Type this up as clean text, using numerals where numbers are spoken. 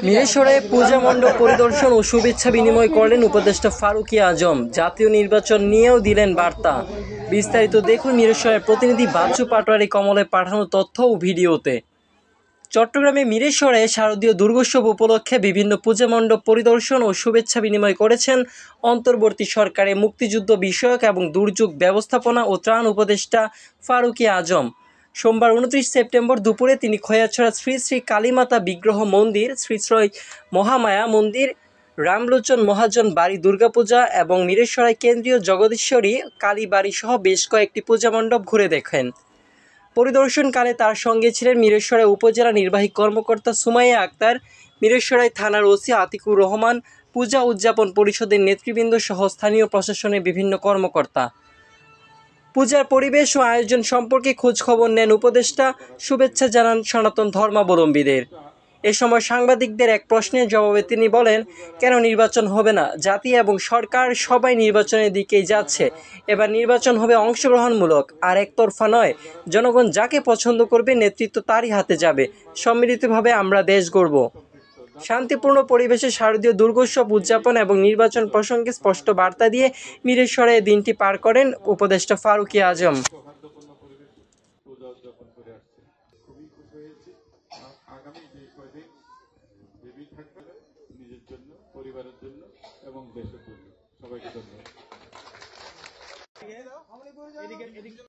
মিরেশরে পূজা মণ্ডপ পরিদর্শন ও শুভেচ্ছা বিনিময় করলেন উপদেষ্টা ফারুকী আজম। জাতীয় নির্বাচন নিয়েও দিলেন বার্তা। বিস্তারিত দেখুন মিরেশরের প্রতিনিধি বাচ্চু পাটোয়ারি কমলের পাঠানো তথ্য ও ভিডিওতে। চট্টগ্রামে মিরেশরে শারদীয় দুর্গোৎসব উপলক্ষে বিভিন্ন পূজা মণ্ডপ পরিদর্শন ও শুভেচ্ছা বিনিময় করেছেন অন্তর্বর্তী সরকারের মুক্তিযুদ্ধ বিষয়ক এবং দুর্যোগ ব্যবস্থাপনা ও ত্রাণ উপদেষ্টা ফারুকী আজম। সোমবার 29 সেপ্টেম্বর দুপুরে তিনি খৈয়াছড়া শ্রী শ্রী কালীমাতা বিগ্রহ মন্দির, শ্রী শ্রী মহামায়া মন্দির, রামলোচন মহাজন বাড়ি দুর্গাপূজা এবং মিরেশরাই কেন্দ্রীয় জগদীশ্বরী কালী বাড়ি সহ বেশ কয়েকটি পূজা মণ্ডপ ঘুরে দেখেন। পরিদর্শনকালে তার সঙ্গে ছিলেন মিরেশরাই উপজেলা নির্বাহী কর্মকর্তা সুমাইয়া আক্তার, মিরেশরাই থানার ওসি আতিকুর রহমান, পূজা উদযাপন পরিষদের নেতৃবৃন্দ সহ স্থানীয় প্রশাসনের বিভিন্ন কর্মকর্তা। পূজার পরিবেশ ও আয়োজন সম্পর্কে খোঁজখবর নেন উপদেষ্টা, শুভেচ্ছা জানান সনাতন ধর্মাবলম্বীদের। এ সময় সাংবাদিকদের এক প্রশ্নের জবাবে তিনি বলেন, কেন নির্বাচন হবে না? জাতি এবং সরকার সবাই নির্বাচনের দিকেই যাচ্ছে। এবার নির্বাচন হবে অংশগ্রহণমূলক আর একতরফা নয়। জনগণ যাকে পছন্দ করবে নেতৃত্ব তারই হাতে যাবে। সম্মিলিতভাবে আমরা দেশ গড়ব। শান্তিপূর্ণ পরিবেশে শারদীয় দুর্গোৎসব উদযাপন এবং নির্বাচন প্রসঙ্গে স্পষ্ট বার্তা দিয়ে মিরেশরে দিনটি পার করেন উপদেষ্টা ফারুকী আজম। নিজের জন্য, পরিবারের জন্য এবং দেশের জন্য সবাইকে ধন্যবাদ।